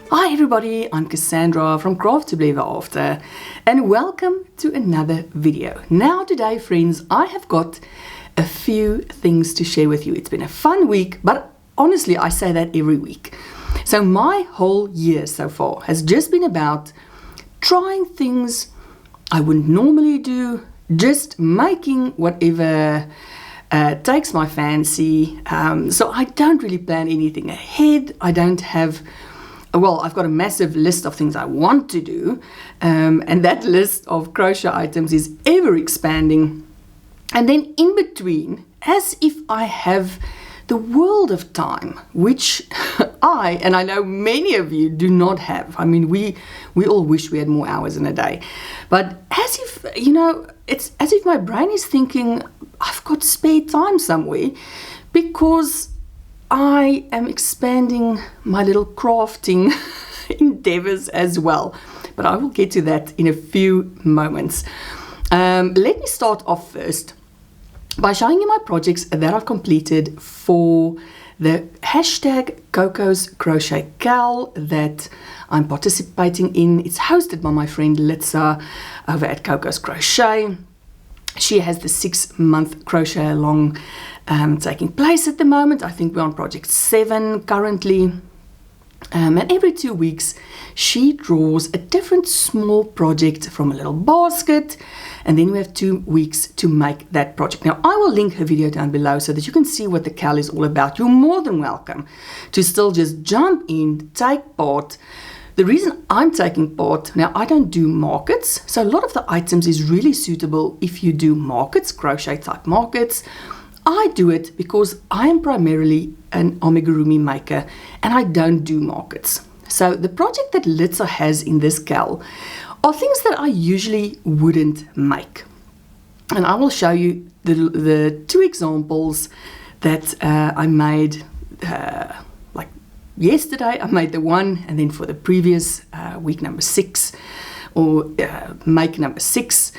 Hi everybody, I'm Cassandra from Crafty After, and welcome to another video. Now today friends, I have got a few things to share with you. It's been a fun week, but honestly I say that every week. So my whole year so far has just been about trying things I wouldn't normally do, just making whatever takes my fancy. So I don't really plan anything ahead. I don't have, well, I've got a massive list of things I want to do, and that list of crochet items is ever expanding. And then in between, as if I have the world of time, which and I know many of you do not have. I mean, we all wish we had more hours in a day. But as if, you know, it's as if my brain is thinking, I've got spare time somewhere, because I am expanding my little crafting endeavors as well. But I will get to that in a few moments. Let me start off first by showing you my projects that I've completed for the hashtag Coco's Crochet Cal that I'm participating in. It's hosted by my friend Litsa over at Coco's Crochet. She has the 6-month crochet along taking place at the moment. I think we're on project 7 currently. And every 2 weeks she draws a different small project from a little basket, and then we have 2 weeks to make that project. Now I will link her video down below so that you can see what the Cal is all about. You're more than welcome to still just jump in, take part. The reason I'm taking part, now I don't do markets, so a lot of the items is really suitable if you do markets, crochet type markets. I do it because I am primarily an amigurumi maker and I don't do markets. So the project that Litsa has in this Cal are things that I usually wouldn't make. And I will show you the 2 examples that I made like yesterday. I made the one, and then for the previous week number 6 or make number 6.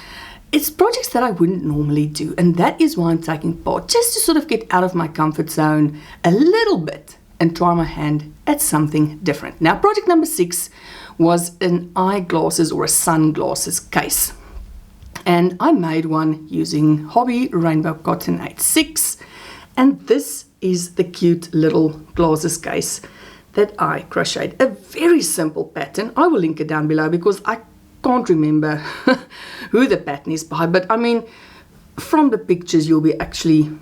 It's projects that I wouldn't normally do, and that is why I'm taking part, just to sort of get out of my comfort zone a little bit and try my hand at something different. Now, project number 6 was an eyeglasses or a sunglasses case, and I made one using Hobby Rainbow Cotton 86, and this is the cute little glasses case that I crocheted. A very simple pattern. I will link it down below because I can't remember who the pattern is by, but I mean, from the pictures you'll be actually,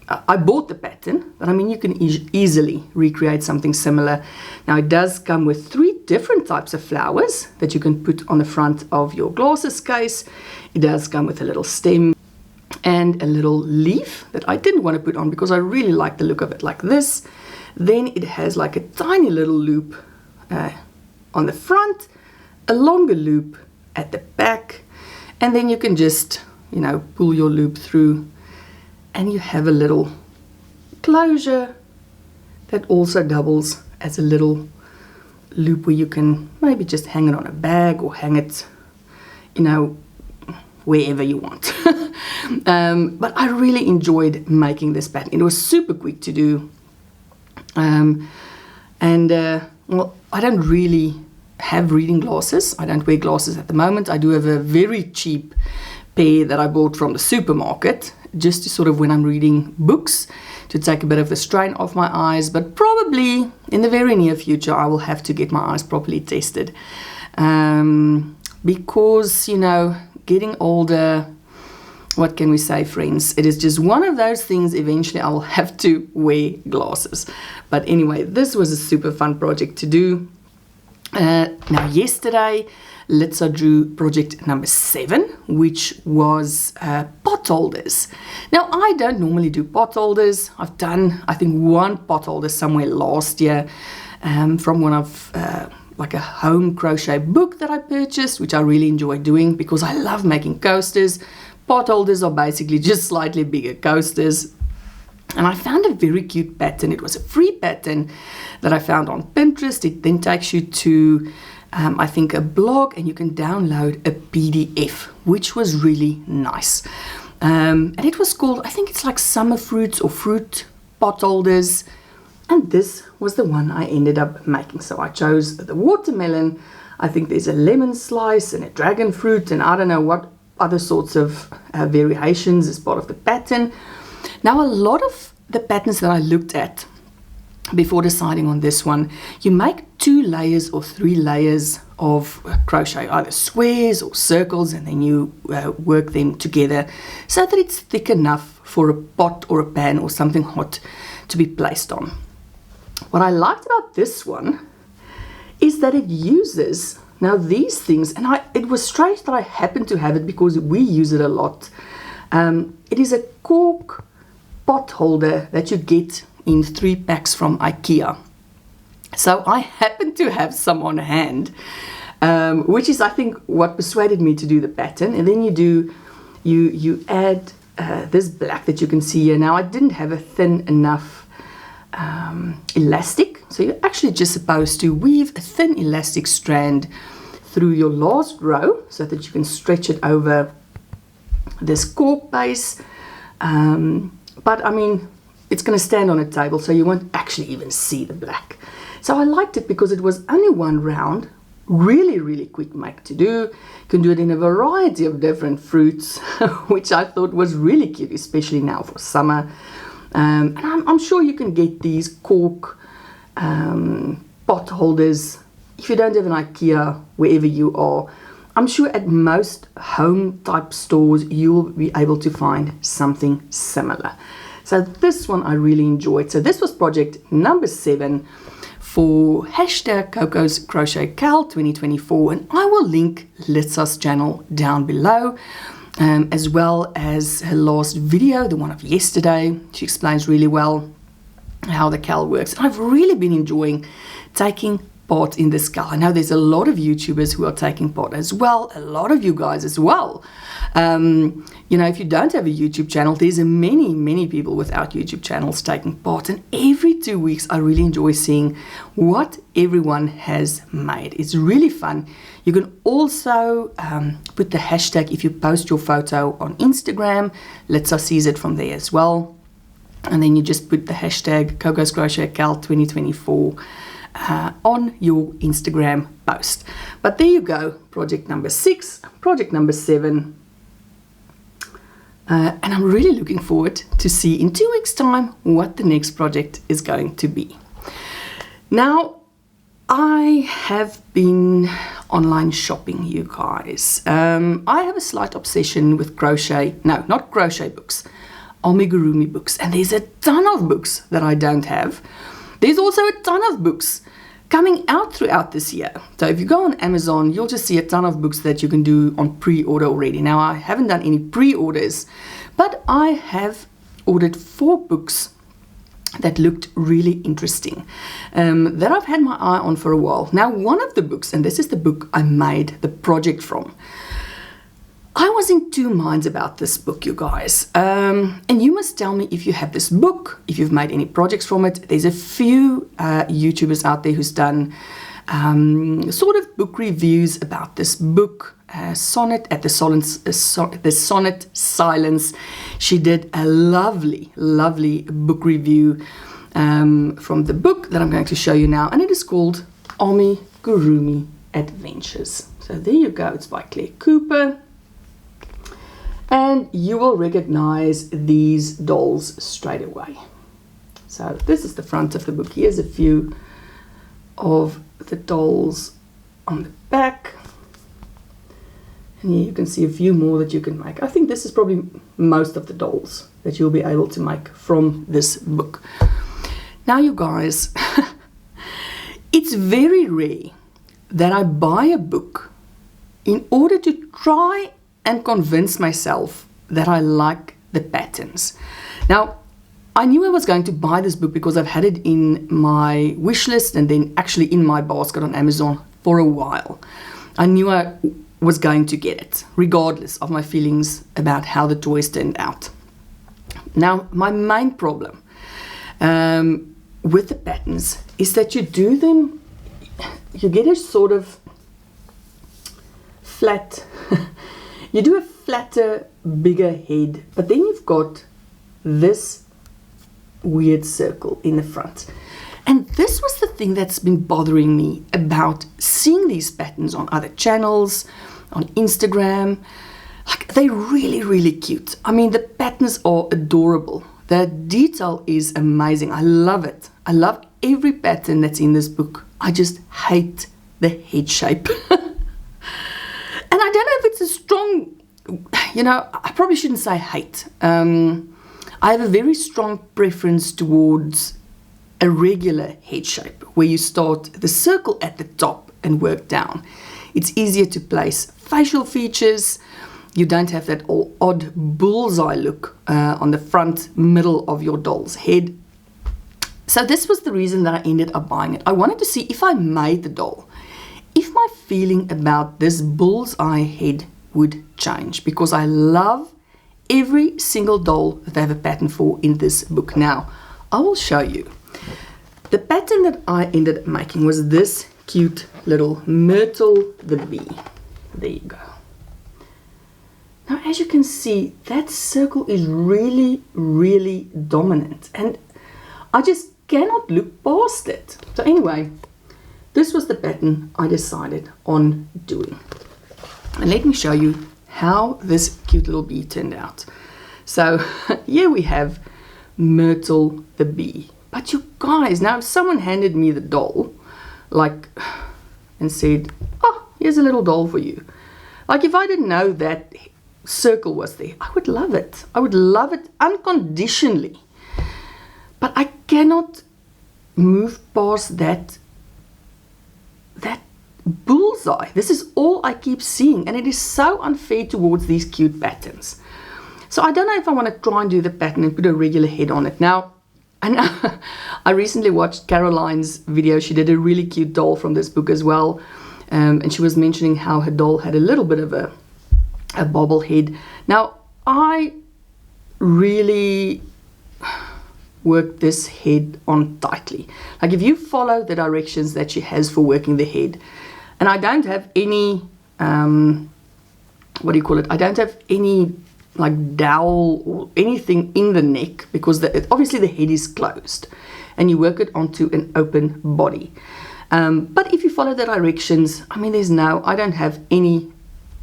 I bought the pattern, but I mean you can easily recreate something similar. Now it does come with 3 different types of flowers that you can put on the front of your glasses case. It does come with a little stem and a little leaf that I didn't want to put on because I really like the look of it like this. Then it has like a tiny little loop on the front, a longer loop at the back, and then you can just, you know, pull your loop through and you have a little closure that also doubles as a little loop where you can maybe just hang it on a bag or hang it, you know, wherever you want. But I really enjoyed making this pattern. It was super quick to do, well, I don't really have reading glasses. I don't wear glasses at the moment. I do have a very cheap pair that I bought from the supermarket, just to sort of when I'm reading books, to take a bit of the strain off my eyes. But probably in the very near future I will have to get my eyes properly tested, because, you know, getting older, what can we say, friends? It is just one of those things. Eventually I will have to wear glasses. But anyway, this was a super fun project to do. Now yesterday Litsa drew project number 7, which was pot holders. Now I don't normally do pot holders. I've done, I think, 1 pot holder somewhere last year from one of like a home crochet book that I purchased, which I really enjoy doing because I love making coasters. Pot holders are basically just slightly bigger coasters. And I found a very cute pattern. It was a free pattern that I found on Pinterest. It then takes you to, I think, a blog, and you can download a PDF, which was really nice. And it was called, I think it's like summer fruits or fruit pot holders. And this was the one I ended up making. So I chose the watermelon. I think there's a lemon slice and a dragon fruit and I don't know what other sorts of variations as part of the pattern. Now a lot of the patterns that I looked at before deciding on this one, you make 2 layers or 3 layers of crochet, either squares or circles, and then you work them together so that it's thick enough for a pot or a pan or something hot to be placed on. What I liked about this one is that it uses, now these things, and it was strange that I happened to have it because we use it a lot. It is a cork pot holder that you get in 3 packs from IKEA. So I happen to have some on hand, which is I think what persuaded me to do the pattern. And then you add this black that you can see here. Now I didn't have a thin enough elastic, so you're actually just supposed to weave a thin elastic strand through your last row so that you can stretch it over this cork base. But I mean, it's going to stand on a table, so you won't actually even see the black. So I liked it because it was only 1 round, really quick make to do. You can do it in a variety of different fruits, which I thought was really cute, especially now for summer. And I'm sure you can get these cork pot holders if you don't have an IKEA wherever you are. I'm sure at most home type stores you'll be able to find something similar. So this one I really enjoyed. So this was project number 7 for hashtag Coco's Crochet Cal 2024, and I will link Litsa's channel down below, as well as her last video, the one of yesterday. She explains really well how the Cal works. I've really been enjoying taking part in this Cal. I know there's a lot of YouTubers who are taking part as well, a lot of you guys as well. You know, if you don't have a YouTube channel, there's many people without YouTube channels taking part, and every 2 weeks I really enjoy seeing what everyone has made. It's really fun. You can also put the hashtag if you post your photo on Instagram. Litsa sees it from there as well, and then you just put the hashtag Coco's Crochet Cal 2024 on your Instagram post. But there you go, project number 6, project number 7. And I'm really looking forward to see in 2 weeks' time what the next project is going to be. Now, I have been online shopping, you guys. I have a slight obsession with crochet. No, not crochet books, Amigurumi books. And there's a ton of books that I don't have. There's also a ton of books coming out throughout this year. So if you go on Amazon, you'll just see a ton of books that you can do on pre-order already. Now, I haven't done any pre-orders, but I have ordered 4 books that looked really interesting, that I've had my eye on for a while. Now, one of the books, and this is the book I made the project from, I was in 2 minds about this book, you guys. And you must tell me if you have this book, if you've made any projects from it. There's a few YouTubers out there who's done sort of book reviews about this book, Sonnet at the Sonnet Silence. She did a lovely book review from the book that I'm going to show you now, and it is called Amigurumi Adventures. So there you go. It's by Clare Cooper. And you will recognize these dolls straight away. So this is the front of the book. Here's a few of the dolls on the back. And here you can see a few more that you can make. I think this is probably most of the dolls that you'll be able to make from this book. Now, you guys, it's very rare that I buy a book in order to try and convince myself that I like the patterns. Now, I knew I was going to buy this book because I've had it in my wish list and then actually in my basket on Amazon for a while. I knew I was going to get it, regardless of my feelings about how the toys turned out. Now, my main problem with the patterns is that you do them, you get a sort of flat, you do a flatter, bigger head, but then you've got this weird circle in the front. And this was the thing that's been bothering me about seeing these patterns on other channels, on Instagram. Like, they're really, really cute. I mean, the patterns are adorable. The detail is amazing. I love it. I love every pattern that's in this book. I just hate the head shape. And I don't know if it's a strong, I probably shouldn't say hate. I have a very strong preference towards a regular head shape where you start the circle at the top and work down. It's easier to place facial features. You don't have that all odd bullseye look on the front middle of your doll's head. So this was the reason that I ended up buying it. I wanted to see if I made the doll, if my feeling about this bullseye head would change, because I love every single doll that I have a pattern for in this book. Now, I will show you. The pattern that I ended up making was this cute little Myrtle the bee. There you go. Now, as you can see, that circle is really, really dominant, and I just cannot look past it. So anyway, this was the pattern I decided on doing. And let me show you how this cute little bee turned out. So here we have Myrtle the bee. But you guys, now if someone handed me the doll, and said, oh, here's a little doll for you. Like, if I didn't know that circle was there, I would love it. I would love it unconditionally. But I cannot move past that bullseye. This is all I keep seeing, and it is so unfair towards these cute patterns. So I don't know if I want to try and do the pattern and put a regular head on it. Now, I recently watched Caroline's video. She did a really cute doll from this book as well, and she was mentioning how her doll had a little bit of a bobble head. Now, I really work this head on tightly. Like, if you follow the directions that she has for working the head, and I don't have any, what do you call it? I don't have any like dowel or anything in the neck, because obviously the head is closed and you work it onto an open body. But if you follow the directions, I mean, I don't have any,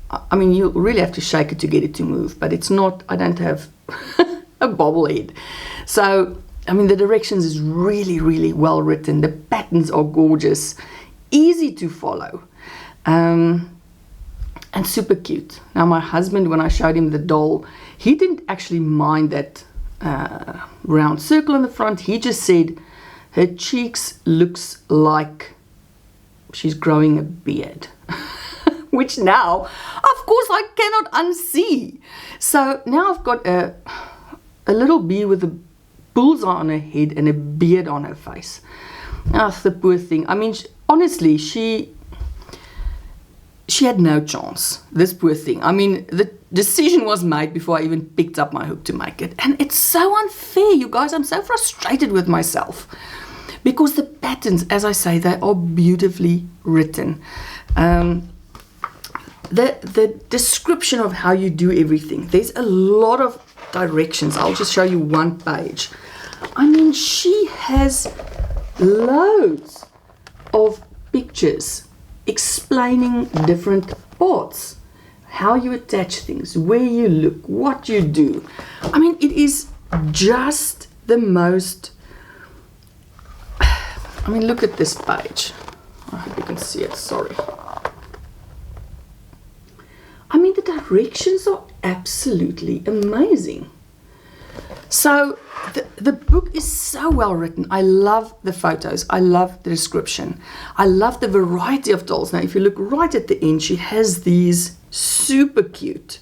I mean, you really have to shake it to get it to move, but it's not, I don't have a bobblehead. So, I mean, the directions is really, really well written. The patterns are gorgeous, easy to follow, and super cute. Now, my husband, when I showed him the doll, he didn't actually mind that round circle in the front. He just said her cheeks looks like she's growing a beard. Which now, of course, I cannot unsee. So now I've got a little bee with a bullseye on her head and a beard on her face. Oh, the poor thing. I mean, honestly, she had no chance, this poor thing. I mean, the decision was made before I even picked up my hook to make it. And it's so unfair, you guys. I'm so frustrated with myself. Because the patterns, as I say, they are beautifully written. The description of how you do everything, there's a lot of directions. I'll just show you one page. I mean, she has loads of pictures explaining different parts, how you attach things, where you look, what you do. I mean, it is just the most, I mean, look at this page. I hope you can see it, sorry. I mean, the directions are absolutely amazing. So the book is so well written. I love the photos. I love the description. I love the variety of dolls. Now, if you look right at the end, she has these super cute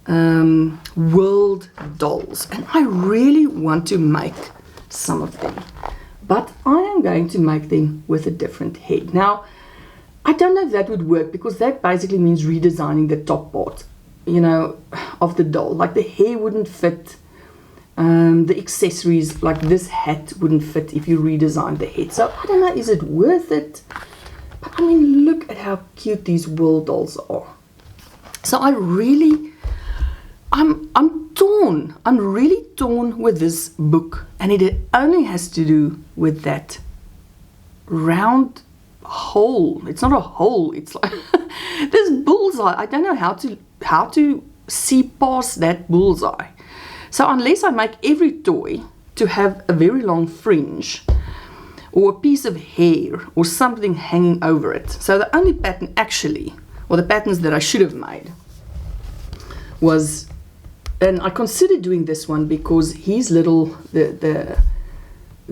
world dolls. And I really want to make some of them. But I am going to make them with a different head. Now, I don't know if that would work, because that basically means redesigning the top part, you know, of the doll. Like, the hair wouldn't fit. The accessories, like this hat, wouldn't fit if you redesigned the head. So I don't know, is it worth it? But I mean, look at how cute these world dolls are. So I'm torn. I'm really torn with this book, and it only has to do with that round hole. It's not a hole, it's like this bullseye. I don't know how to see past that bullseye. So unless I make every toy to have a very long fringe or a piece of hair or something hanging over it. So the only pattern actually, or the patterns that I should have made was, and I considered doing this one because his little, the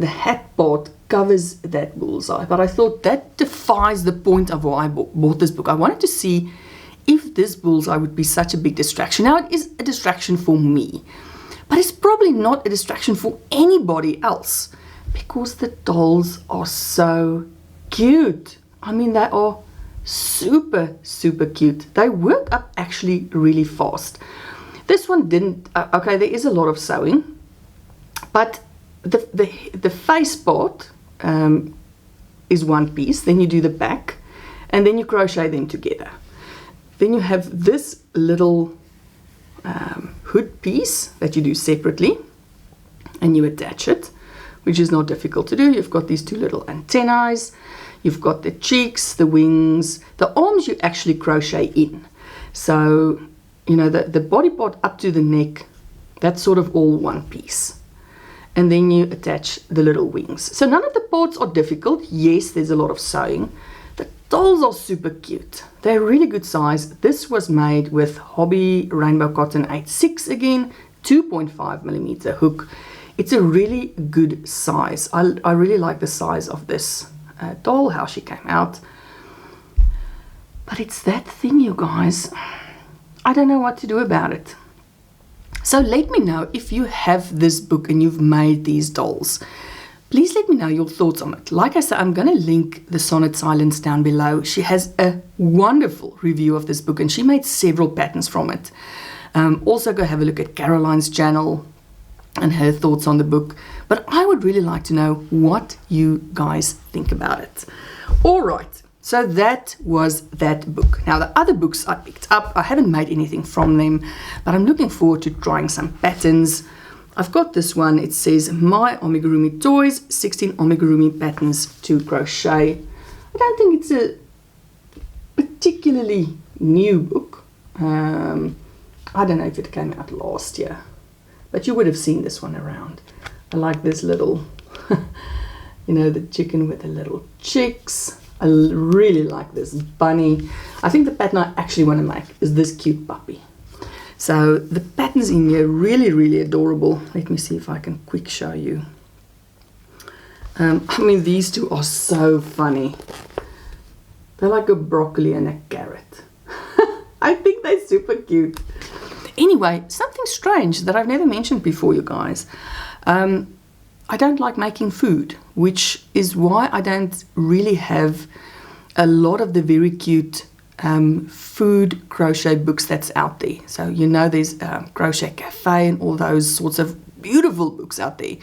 hat part covers that bullseye, but I thought that defies the point of why I bought this book. I wanted to see if this bullseye would be such a big distraction. Now it is a distraction for me, but it's probably not a distraction for anybody else because the dolls are so cute. I mean, they are super, super cute. They work up actually really fast. This one didn't, okay, there is a lot of sewing, but the face part is one piece, then you do the back, and then you crochet them together. Then you have this little hood piece that you do separately, and you attach it, which is not difficult to do. You've got these two little antennae, you've got the cheeks, the wings, the arms you actually crochet in. So, you know, the body part up to the neck, that's sort of all one piece. And then you attach the little wings. So none of the parts are difficult. Yes, there's a lot of sewing. The dolls are super cute. They're really good size. This was made with Hobby Rainbow Cotton 8.6 again, 2.5mm hook. It's a really good size. I really like the size of this doll, how she came out. But it's that thing, you guys. I don't know what to do about it. So let me know if you have this book and you've made these dolls. Please let me know your thoughts on it. Like I said, I'm going to link the Sonnet Silence down below. She has a wonderful review of this book and she made several patterns from it. Also go have a look at Caroline's channel and her thoughts on the book. But I would really like to know what you guys think about it. All right. So that was that book. Now the other books I picked up, I haven't made anything from them, but I'm looking forward to trying some patterns. I've got this one. It says My Amigurumi Toys, 16 Amigurumi Patterns to Crochet. I don't think it's a particularly new book. I don't know if it came out last year, but you would have seen this one around. I like this little, you know, the chicken with the little chicks. I really like this bunny. I think the pattern I actually want to make is this cute puppy. So the patterns in here really, really adorable. Let me see if I can quick show you. I mean, these two are so funny. They're like a broccoli and a carrot. I think they're super cute. Anyway, something strange that I've never mentioned before, you guys. I don't like making food, which is why I don't really have a lot of the very cute food crochet books that's out there. So, you know, there's Crochet Cafe and all those sorts of beautiful books out there,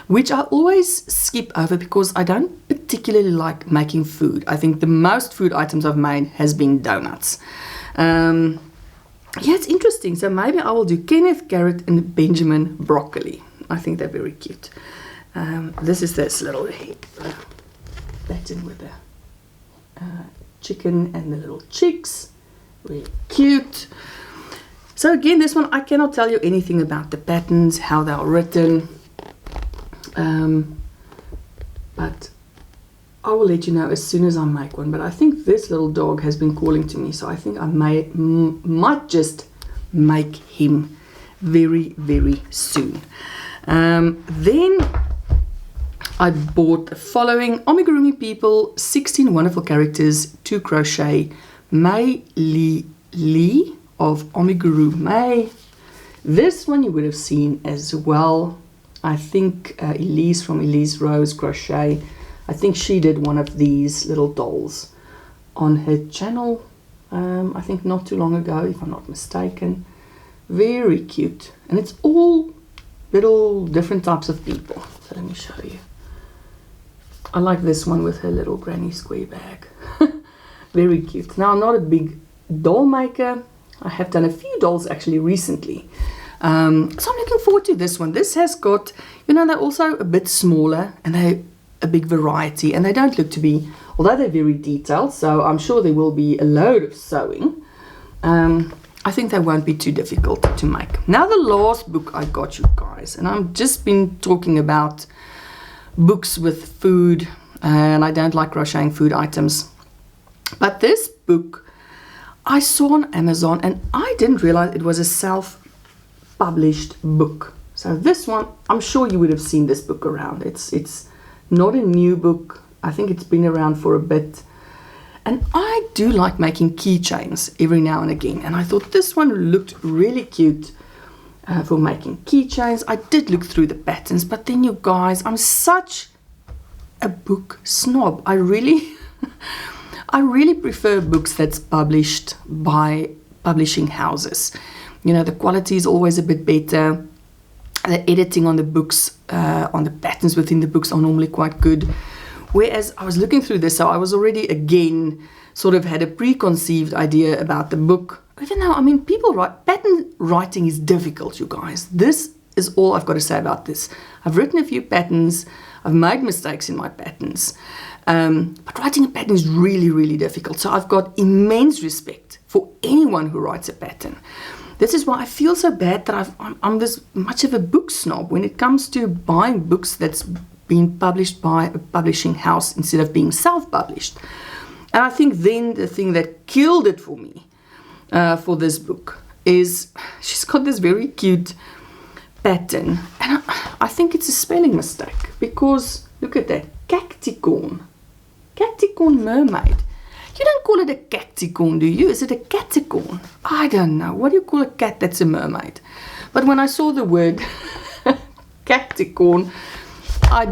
which I always skip over because I don't particularly like making food. I think the most food items I've made has been donuts. Yeah, it's interesting. So maybe I will do Kenneth, Garrett, and Benjamin Broccoli. I think they're very cute. This is this little pattern with the chicken and the little chicks. Really cute. So again, this one, I cannot tell you anything about the patterns, how they are written. But I will let you know as soon as I make one. But I think this little dog has been calling to me, so I think I might just make him very, very soon. Then I bought the following Amigurumi People, 16 Wonderful Characters to Crochet, Mei Li Lee of Amigurumi. This one you would have seen as well. I think Elise from Elise Rose Crochet, I think she did one of these little dolls on her channel, I think not too long ago, if I'm not mistaken. Very cute. And it's all little different types of people. So let me show you. I like this one with her little granny square bag. Very cute. Now, I'm not a big doll maker. I have done a few dolls actually recently. So I'm looking forward to this one. This has got, you know, they're also a bit smaller and they a big variety, and they don't look to be, although they're very detailed, so I'm sure there will be a load of sewing. I think they won't be too difficult to make. Now the last book I got, you guys, and I've just been talking about books with food, and I don't like crocheting food items. But this book I saw on Amazon, and I didn't realize it was a self-published book. So this one, I'm sure you would have seen this book around. It's not a new book. I think it's been around for a bit. And I do like making keychains every now and again. And I thought this one looked really cute for making keychains. I did look through the patterns, but then you guys, I'm such a book snob. I really prefer books that's published by publishing houses. You know, the quality is always a bit better. The editing on the books, on the patterns within the books are normally quite good. Whereas I was looking through this, so I was already, again, sort of had a preconceived idea about the book. Even though, I mean, people write, pattern writing is difficult, you guys. This is all I've got to say about this. I've written a few patterns. I've made mistakes in my patterns. But writing a pattern is really, really difficult. So I've got immense respect for anyone who writes a pattern. This is why I feel so bad that I'm this much of a book snob when it comes to buying books that's been published by a publishing house instead of being self-published. And I think then the thing that killed it for me for this book is she's got this very cute pattern. And I think it's a spelling mistake because, look at that, cacticorn. Cacticorn mermaid. You don't call it a cacticorn, do you? Is it a caticorn? I don't know. What do you call a cat that's a mermaid? But when I saw the word cacticorn, I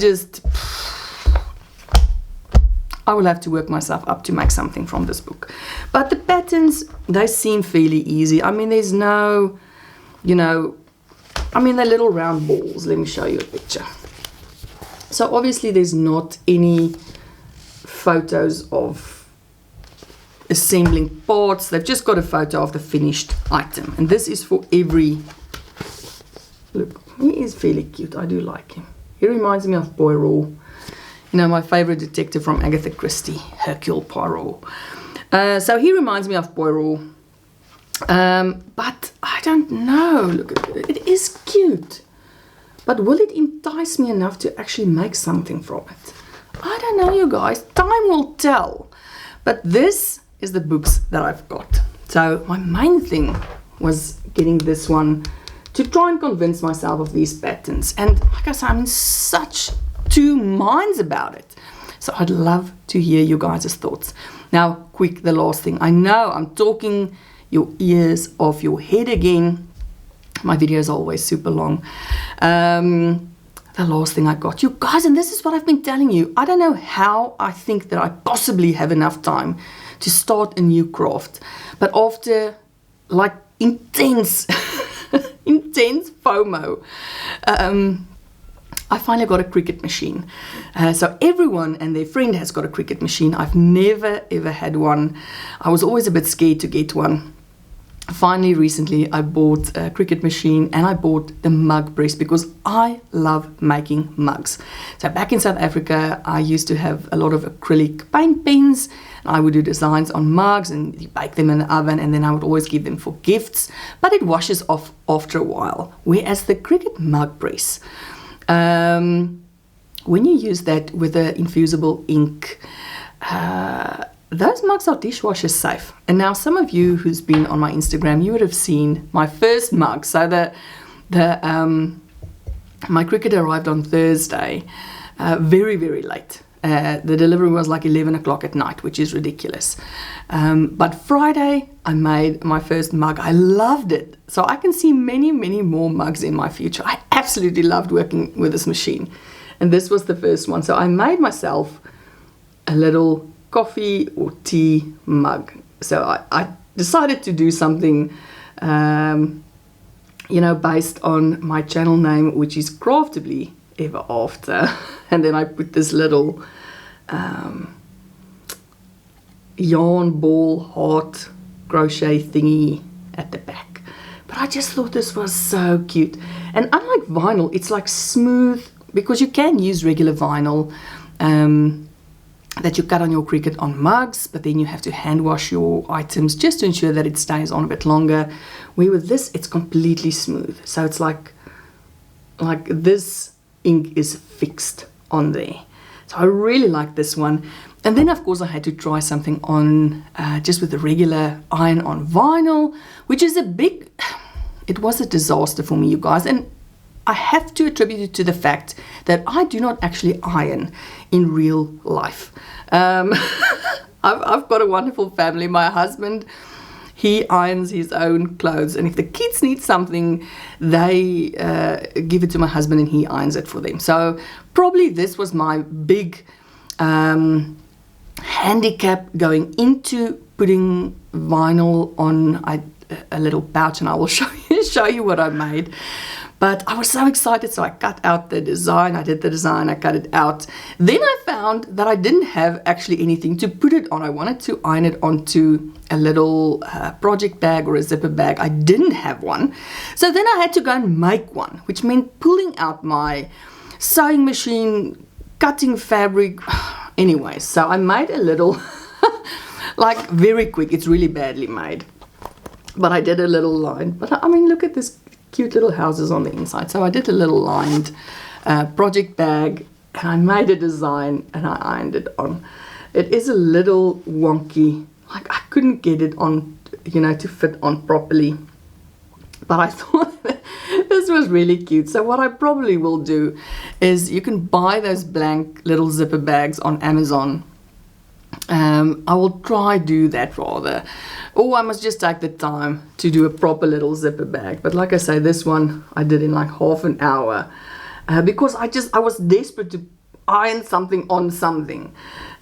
will have to work myself up to make something from this book. But the patterns, they seem fairly easy. I mean, there's no, you know, I mean, they're little round balls. Let me show you a picture. So obviously there's not any photos of assembling parts. They've just got a photo of the finished item. And this is for every, look, he is fairly cute. I do like him. He reminds me of Poirot. You know, my favorite detective from Agatha Christie, Hercule Poirot. So he reminds me of Poirot. But I don't know. Look at it. It is cute. But will it entice me enough to actually make something from it? I don't know, you guys. Time will tell. But this is the books that I've got. So my main thing was getting this one to try and convince myself of these patterns. And like I said, I'm in such two minds about it. So I'd love to hear you guys' thoughts. Now, quick, the last thing. I know I'm talking your ears off your head again. My videos are always super long. The last thing I got, you guys, and this is what I've been telling you. I don't know how I think that I possibly have enough time to start a new craft. But after like intense FOMO, I finally got a Cricut machine. So everyone and their friend has got a Cricut machine. I've never ever had one. I was always a bit scared to get one. Finally, recently, I bought a Cricut machine and I bought the mug press because I love making mugs. So back in South Africa, I used to have a lot of acrylic paint pens. I would do designs on mugs and you bake them in the oven, and then I would always give them for gifts. But it washes off after a while. Whereas the Cricut mug press, when you use that with the infusible ink, those mugs are dishwasher safe. And now some of you who's been on my Instagram, you would have seen my first mug. So my Cricut arrived on Thursday, very, very late. The delivery was like 11 o'clock at night, which is ridiculous. But Friday, I made my first mug. I loved it. So I can see many, many more mugs in my future. I absolutely loved working with this machine. And this was the first one. So I made myself a little coffee or tea mug. So I decided to do something, you know, based on my channel name, which is Craftably Ever After. And then I put this little yarn ball heart crochet thingy at the back. But I just thought this was so cute. And unlike vinyl, it's like smooth, because you can use regular vinyl that you cut on your Cricut on mugs, but then you have to hand wash your items just to ensure that it stays on a bit longer. Where with this, it's completely smooth. So it's like this ink is fixed on there. So I really like this one. And then of course I had to try something on just with the regular iron-on vinyl, which is it was a disaster for me, you guys. And I have to attribute it to the fact that I do not actually iron in real life. I've got a wonderful family. My husband, he irons his own clothes, and if the kids need something, they give it to my husband and he irons it for them. So probably this was my big handicap going into putting vinyl on a little pouch, and I will show you what I made. But I was so excited, so I cut out the design. I did the design, I cut it out. Then I found that I didn't have actually anything to put it on. I wanted to iron it onto a little project bag or a zipper bag. I didn't have one. So then I had to go and make one, which meant pulling out my sewing machine, cutting fabric. Anyway, so I made a little, like very quick. It's really badly made. But I did a little line. But I mean, look at this cute little houses on the inside. So I did a little lined project bag, and I made a design and I ironed it on. It is a little wonky, like I couldn't get it on, you know, to fit on properly, but I thought this was really cute. So what I probably will do is, you can buy those blank little zipper bags on Amazon. I will try do that rather, or I must just take the time to do a proper little zipper bag. But like I say, this one I did in like half an hour because I was desperate to iron something on something.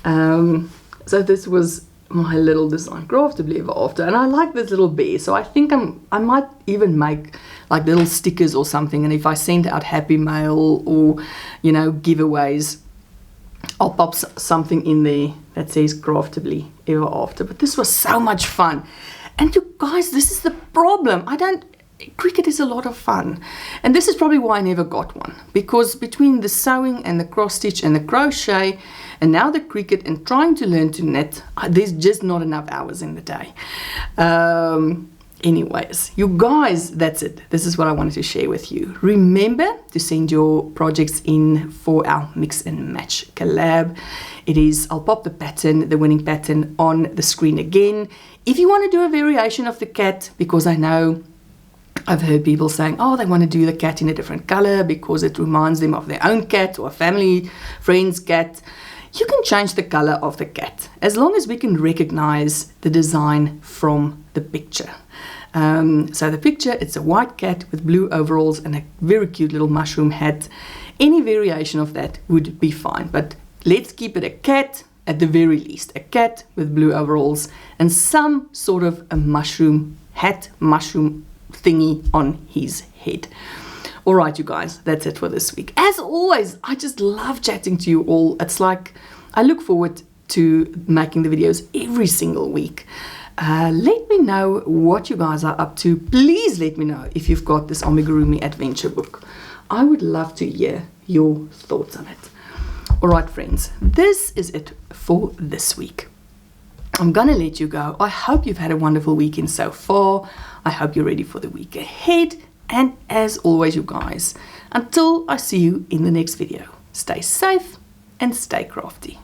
So this was my little design craft to believe after, and I like this little bear, so I think I might even make like little stickers or something, and if I send out happy mail or, you know, giveaways, I'll pop something in there that says craftably ever after. But this was so much fun. And you guys, this is the problem. Cricut is a lot of fun. And this is probably why I never got one. Because between the sewing and the cross stitch and the crochet, and now the Cricut and trying to learn to knit, there's just not enough hours in the day. Anyways, you guys, that's it. This is what I wanted to share with you. Remember to send your projects in for our mix and match collab. I'll pop the pattern, the winning pattern, on the screen again. If you want to do a variation of the cat, because I know I've heard people saying, oh, they want to do the cat in a different color because it reminds them of their own cat or a family friend's cat. You can change the color of the cat as long as we can recognize the design from the picture. So the picture, it's a white cat with blue overalls and a very cute little mushroom hat. Any variation of that would be fine, but let's keep it a cat at the very least. A cat with blue overalls and some sort of a mushroom hat, mushroom thingy on his head. All right, you guys, that's it for this week. As always, I just love chatting to you all. It's like I look forward to making the videos every single week. Let me know what you guys are up to. Please let me know if you've got this Amigurumi adventure book. I would love to hear your thoughts on it. All right, friends, this is it for this week. I'm gonna let you go. I hope you've had a wonderful weekend so far. I hope you're ready for the week ahead. And as always, you guys, until I see you in the next video, stay safe and stay crafty.